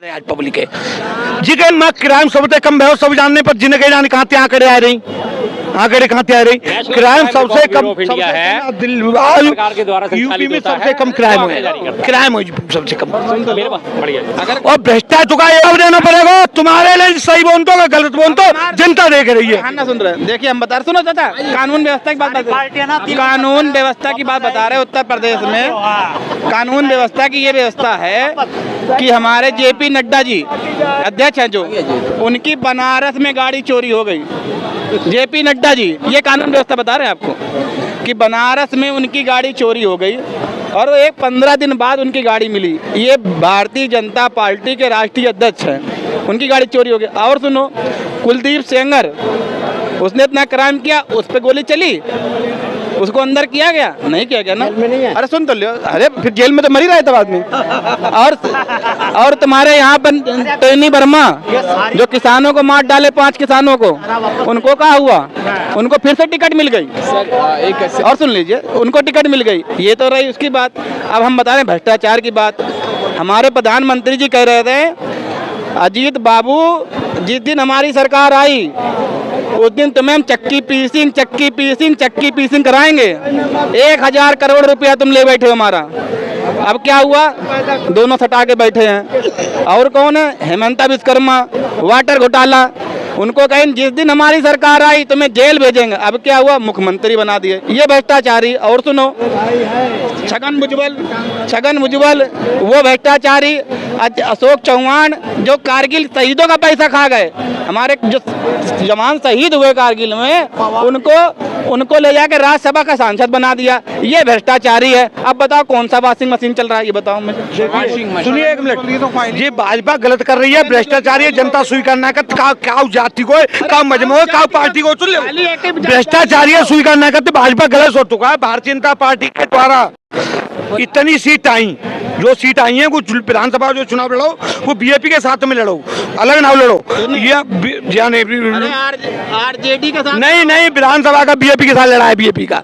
आज पब्लिक है जिके मैं क्राइम सबसे कम है सब जानने पर जिन्हें कहीं जाने कहाँ त्याग करे आ रही कहाँ आ रही क्राइम सबसे कम यूपी में सबसे कम क्राइम है सबसे कम। और भ्रष्टाचार देना पड़ेगा तुम्हारे लिए सही बोल दो गलत बोल दो जनता देख रही है। ना सुन रहे देखिए हम बता रहे सुनो चाचा कानून व्यवस्था की बात कानून व्यवस्था की बात बता रहे उत्तर प्रदेश में कानून व्यवस्था की ये व्यवस्था है कि हमारे जेपी नड्डा जी अध्यक्ष हैं जो उनकी बनारस में गाड़ी चोरी हो गई। जेपी नड्डा जी ये कानून व्यवस्था बता रहे हैं आपको कि बनारस में उनकी गाड़ी चोरी हो गई और वो 15 दिन बाद उनकी गाड़ी मिली। ये भारतीय जनता पार्टी के राष्ट्रीय अध्यक्ष हैं उनकी गाड़ी चोरी हो गई। और सुनो कुलदीप सेंगर उसने इतना क्राइम किया उस पर गोली चली उसको अंदर किया गया नहीं किया गया ना। अरे सुन तो लियो अरे फिर जेल में तो मर ही रहा था आदमी। और तुम्हारे यहाँ पर टोनी वर्मा जो किसानों को मार डाले 5 किसानों को उनको क्या हुआ उनको फिर से टिकट मिल गई। और सुन लीजिए उनको टिकट मिल गई। ये तो रही उसकी बात। अब हम बता रहे भ्रष्टाचार की बात। हमारे प्रधानमंत्री जी कह रहे थे अजीत बाबू जिस दिन हमारी सरकार आई उस दिन तुम्हें हम चक्की पीसिंग कराएंगे। 1000 करोड़ रुपया तुम ले बैठे हो हमारा। अब क्या हुआ दोनों सटा के बैठे हैं। और कौन है हेमंता विश्वकर्मा वाटर घोटाला उनको कहें जिस दिन हमारी सरकार आई तुम्हें जेल भेजेंगे। अब क्या हुआ मुख्यमंत्री बना दिए ये भ्रष्टाचारी। और सुनो छगन भुजबल वो भ्रष्टाचारी। अशोक चौहान जो कारगिल शहीदों का पैसा खा गए हमारे जो जवान शहीद हुए कारगिल में उनको ले जाकर राज्यसभा का सांसद बना दिया। ये भ्रष्टाचारी है। अब बताओ कौन सा वॉशिंग मशीन चल रहा है ये बताओ मुझे। सुनिए 1 मिनट ये भाजपा गलत कर रही है भ्रष्टाचारी है जनता स्वीकारना का जाति को का मजमू का पार्टी को सुन ले भ्रष्टाचारी है स्वीकारना करते भाजपा गलत हो चुका है। भारतीय जनता पार्टी के द्वारा इतनी सीट आई जो सीट आई है वो विधानसभा जो चुनाव लड़ो वो बीजेपी के साथ में लड़ो अलग ना लड़ो। ये आरजेडी के साथ नहीं विधानसभा का बीजेपी के साथ लड़ा है बीजेपी का।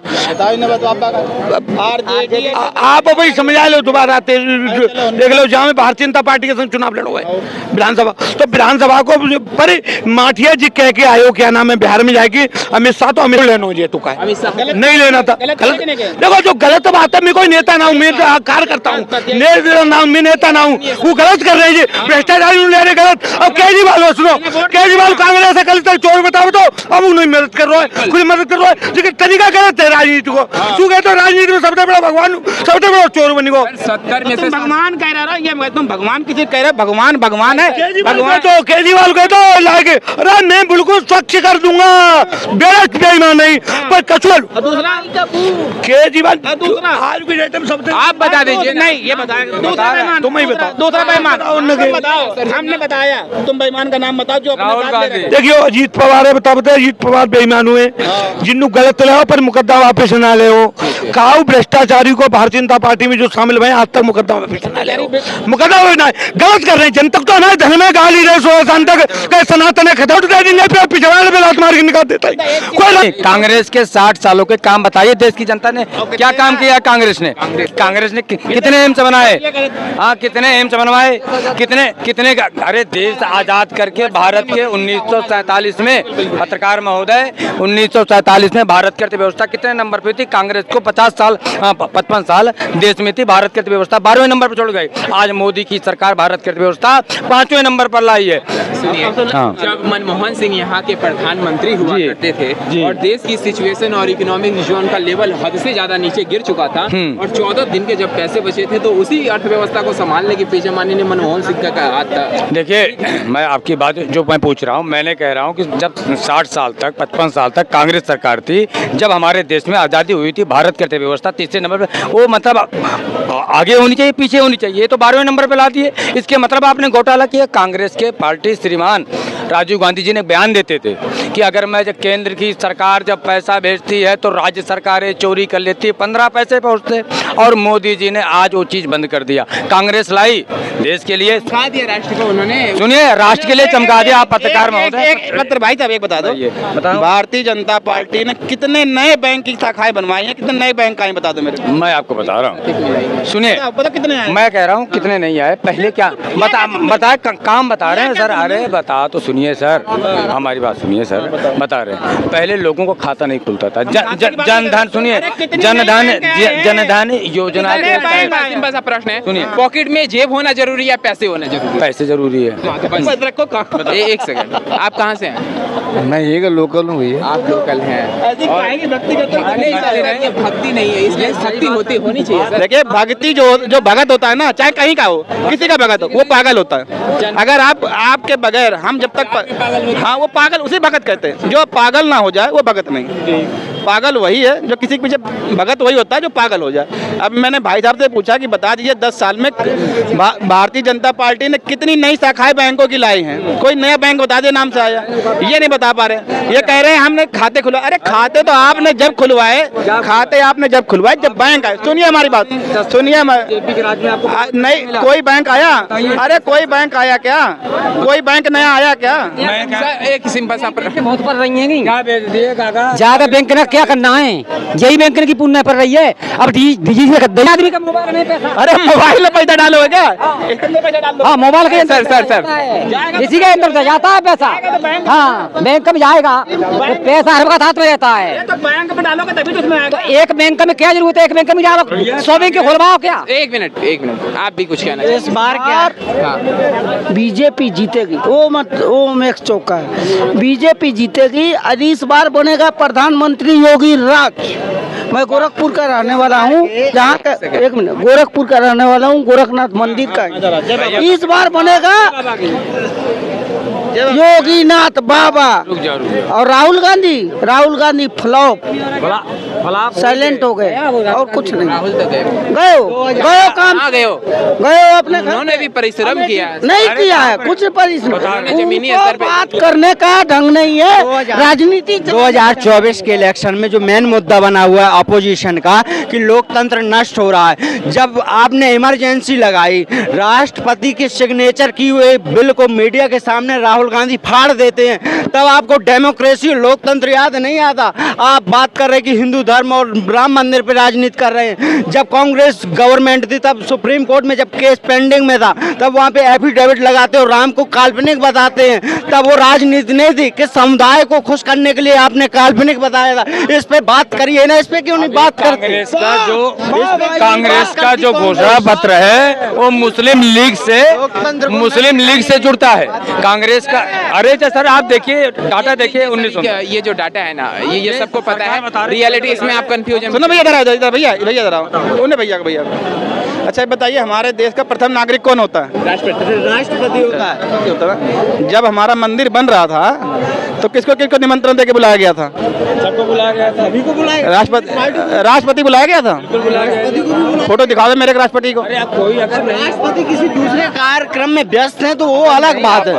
आप भाई समझा लो दोबारा देख लो जहाँ में भारतीय जनता पार्टी के संग चुनाव लड़ो है विधानसभा तो विधानसभा को पर माठिया जी कह के आयो क्या नाम है बिहार में जाएगी अमित शाह तो अमित लेना हो तो का नहीं लेना था। देखो जो गलत बात है मैं कोई नेता ना हूँ मैं कार्य करता हूँ मैं नेता ना हूँ वो गलत कर रहे हैं भ्रष्टाचारी ले रहे गलत। अब केजरीवाल सुनो केजरीवाल कांग्रेस कल तक चोर बताओ तो अब उन्हें मदद कर रहा है खुद मदद कर रहा है लेकिन तरीका गलत है राजनीति को। तू कहते हो राजनीति में सबसे बड़ा भगवान सबसे बड़ा चोर बनी को 70 में से भगवान कह रहा ये तुम भगवान किसी कह रहे भगवान है भगवान तो केजरीवाल कहते हो लाके अरे मैं बिल्कुल स्वच्छ कर दूंगा बेईमान नहीं पर कछुआ केजरीवाल आज की डेट में सबसे आप बता दीजिए। नहीं ये बताएं तुम ही बताओ दूसरा बेईमान बताओ हमने बताया तुम बेईमान का नाम बताओ जो देखियो अजीत पवार है बताओ अजीत पवार बेईमान हुए जिन्होंने गलत ले पर मुकदमा वापस ना ले काऊ भ्रष्टाचारी को भारतीय जनता पार्टी में जो शामिल हुए आज तक मुकदमा वापस ना ले मुकदमा गलत कर रहे हैं जनता तो ना धन में गाली रहे 16 साल तक सनातन खतौट दे देंगे पिछड़ा पे लात मार के निकाल देता है कोई। कांग्रेस के 60 सालों के काम बताइए देश की जनता ने क्या काम किया कांग्रेस ने कितने एम्स बनाए कितने एम्स बनवाए कितने अरे देश आजाद करके भारत के 1947 में पत्रकार महोदय 1947 में भारत की अर्थव्यवस्था कितने नंबर पे थी कांग्रेस को 55 साल देश में थी भारत की अर्थव्यवस्था 12वें नंबर पर छोड़ गई। आज मोदी की सरकार भारत की अर्थव्यवस्था 5वें नंबर पर लाई है। जब मनमोहन सिंह यहाँ के प्रधानमंत्री हुआ करते थे और देश की सिचुएशन और इकोनॉमिक जोन का लेवल हद से ज्यादा नीचे गिर चुका था और 14 दिन के जब पैसे बचे थे तो उसी अर्थव्यवस्था को संभालने की पीछे माननीय मनमोहन सिंह का हाथ था। देखिए मैं आपकी बात जो मैं पूछ रहा हूँ मैंने कह रहा हूँ कि जब 60 साल तक 55 साल तक कांग्रेस सरकार थी जब हमारे देश में आज़ादी हुई थी भारत की अर्थव्यवस्था 3रे नंबर पर वो मतलब आगे होनी चाहिए पीछे होनी चाहिए ये तो 12वें नंबर पर ला दिए। इसके मतलब आपने घोटाला किया। कांग्रेस के पार्टी श्रीमान राजीव गांधी जी ने बयान देते थे कि अगर मैं जब केंद्र की सरकार जब पैसा भेजती है तो राज्य सरकारें चोरी कर लेती है, 15 पैसे पहुँचते, और मोदी जी ने आज वो चीज़ बंद कर दिया। कांग्रेस लाई देश के लिए, चमका दिया राष्ट्र को उन्होंने। सुनिए, राष्ट्र के लिए चमका दिया। आप पत्रकार महोदय, एक भाई साहब एक बता दो, भारतीय जनता पार्टी ने कितने नए बैंक की शाखाएं बनवाई हैं, कितने नए बैंक आए बता दो मेरे को। मैं आपको बता रहा हूँ, सुनिए, पता कितने आए? मैं कह रहा हूँ कितने नहीं आए, पहले क्या बताए, काम बता रहे हैं सर। अरे बता तो सुनिए सर, हमारी बात सुनिए सर, बता रहे हैं। पहले लोगों को खाता नहीं खुलता था, जनधन, सुनिए, जनधन योजना के सिंपल सा प्रश्न है, सुनिए, पॉकेट में जेब होना जरूरी है, पैसे होना जरूरी है? पैसे जरूरी है। एक सेकंड, आप कहाँ से हैं? मैं ये लोकल हूँ भैया। आप लोकल हैं। भक्ति नहीं है, इसलिए भक्ति होनी चाहिए सर। देखिए, भक्ति जो भगत होता है ना, चाहे कहीं का हो, किसी का भगत हो, वो पागल होता है। अगर आपके बगैर हम जब तक, हाँ, वो पागल उसी भगत कहते हैं। जो पागल ना हो जाए वो भगत नहीं। पागल वही है जो किसी के पीछे, भगत वही होता है जो पागल हो जाए। अब मैंने भाई साहब से पूछा कि बता दीजिए 10 साल में भारतीय जनता पार्टी ने कितनी नई शाखाएं बैंकों की लाई हैं? कोई नया बैंक बता दे नाम से आया, ये नहीं बता पा रहे। ये कह रहे हैं हमने खाते खुलवाए। अरे खाते तो आपने जब खुलवाए, जब बैंक आए। सुनिए हमारी बात, सुनिए, नहीं कोई बैंक आया? अरे कोई बैंक आया क्या? कोई बैंक नया आया क्या? एक सिंपल सा प्रश्न, बहुत पड़ रही है, ज्यादा बैंक ने क्या करना है, यही बैंक की पुण्य पड़ रही है। अब आदमी का मोबाइल में पैसा, अरे मोबाइल में पैसा डालो है क्या? हाँ, मोबाइल के सर इसी के अंदर जाता है पैसा। हाँ, बैंक में जाएगा, पैसा हर वक्त हाथ में रहता है। तो बैंक में डालोगे तभी तो उसमें आएगा। तो एक बैंक में क्या जरूरत है, एक बैंक में डालो, 100 बैंक के खुलवाओ क्या? एक मिनट, आप भी कुछ कहना चाहिए। इस बार क्या बीजेपी जीतेगी, वो मैक्स चौका है। बीजेपी जीतेगी और इस बार बनेगा प्रधानमंत्री योगी राज। मैं गोरखपुर का रहने वाला हूँ, जहाँ का, एक मिनट, गोरखपुर का रहने वाला हूँ, गोरखनाथ मंदिर का। इस बार बनेगा योगीनाथ बाबा। और राहुल गांधी फ्लॉप, साइलेंट हो गए और कुछ नहीं। गए काम, गए अपने, उन्होंने भी परिश्रम किया नहीं किया है कुछ परिश्रम। जमीनी उनको स्तर पे बात करने का ढंग नहीं है। राजनीति 2024 के इलेक्शन में जो मेन मुद्दा बना हुआ है अपोजिशन का कि लोकतंत्र नष्ट हो रहा है। जब आपने इमरजेंसी लगाई, राष्ट्रपति के सिग्नेचर की हुए बिल को मीडिया के सामने राहुल गांधी फाड़ देते हैं, तब आपको डेमोक्रेसी और लोकतंत्र याद नहीं आता। आप बात कर रहे हैं कि हिंदू धर्म और राम मंदिर पे राजनीति कर रहे हैं। जब कांग्रेस गवर्नमेंट थी तब सुप्रीम कोर्ट में जब केस पेंडिंग में था, तब वहाँ पे एफिडेविट लगाते और राम को काल्पनिक बताते हैं। तब वो राजनीति नहीं थी कि समुदाय को खुश करने के लिए आपने काल्पनिक बताया था। इस पे बात करिए ना, इस पे क्यों नहीं बात करते? कांग्रेस का जो घोषणा पत्र है वो मुस्लिम लीग से जुड़ता है कांग्रेस का। अरे सर, आप देखिए डाटा देखिए 1900, ये जो डाटा है ना, ये सबको पता है। रियलिटी इसमें आप कंफ्यूजन। सुनो भैया, भैया अच्छा बताइए, हमारे देश का प्रथम नागरिक कौन होता है? राष्ट्रपति होता है। जब हमारा मंदिर बन रहा था तो किसको निमंत्रण देके बुलाया गया था? सबको बुलाया गया था, सभी को बुलाया गया। राष्ट्रपति बुलाया गया था। फोटो दिखा दो मेरे राष्ट्रपति को। राष्ट्रपति किसी दूसरे कार्यक्रम में व्यस्त हैं तो वो अलग बात है।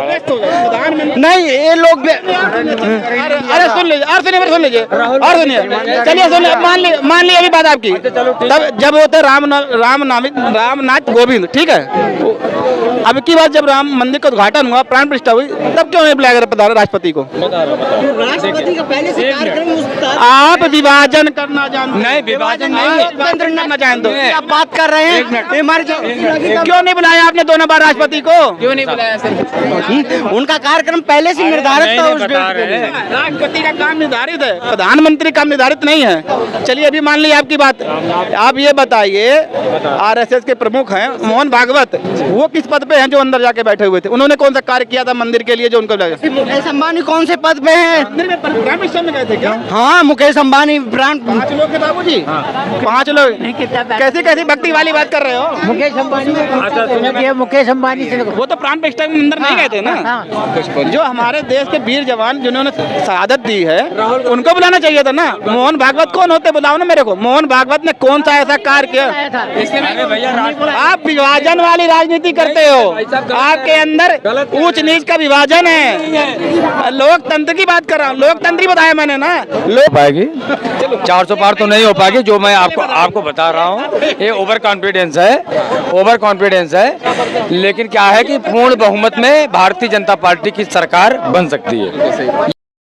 नहीं, ये लोग अरे सुन लीजिए, और सुनिए, चलिए सुनिए, मान ली अभी बात आपकी। तब जब होते रामनाथ कोविंद, ठीक है, अब की बात जब राम मंदिर का उद्घाटन हुआ, प्राण प्रतिष्ठा हुई, तब क्यों नहीं बुलाया गया राष्ट्रपति को? राष्ट्रपति का पहले से कार्यक्रम आप विभाजन करना जानते? नहीं, विभाजन नहीं करना जानते हो? आप बात कर रहे हैं, क्यों नहीं बुलाया आपने दोनों बार राष्ट्रपति को? क्यों नहीं बुलाया सर? उनका कार्यक्रम पहले से निर्धारित था उस डेट के लिए। राष्ट्रपति का काम निर्धारित है, प्रधानमंत्री का निर्धारित नहीं है। चलिए अभी मान ली आपकी बात, आप ये बताइए, आरएसएस के प्रमुख हैं मोहन भागवत, वो किस पद पे हैं जो अंदर जाके बैठे हुए थे? उन्होंने कौन सा कार्य किया था मंदिर के लिए जो उनको लगा? मुकेश अंबानी कौन से पद पे हैं? प्राइम मिनिस्टर में गए थे क्या? हाँ, मुकेश अंबानी 5 लोग के बाबू जी, 5 लोग। कैसी भक्ति वाली बात कर रहे हो? मुकेश अंबानी से वो तो प्राण प्रतिष्ठा में अंदर नहीं गए थे ना। जो हमारे देश के वीर जवान जिन्होंने शहादत दी है, उनको बुलाना चाहिए था ना। मोहन भागवत कौन होते, बुलाओ ना मेरे को। मोहन भागवत ने कौन सा ऐसा कार्य किया? आप विभाजन वाली राजनीति करते हो। आपके अंदर ऊंच नीच का विभाजन है। लोकतंत्र की बात कर रहा हूँ, लोकतंत्र ही बताया मैंने ना। हो पाएगी 400 पार तो नहीं हो पाएगी। जो मैं आपको बता रहा हूँ ये ओवर कॉन्फिडेंस है, लेकिन क्या है कि पूर्ण बहुमत में भारतीय जनता पार्टी की सरकार बन सकती है।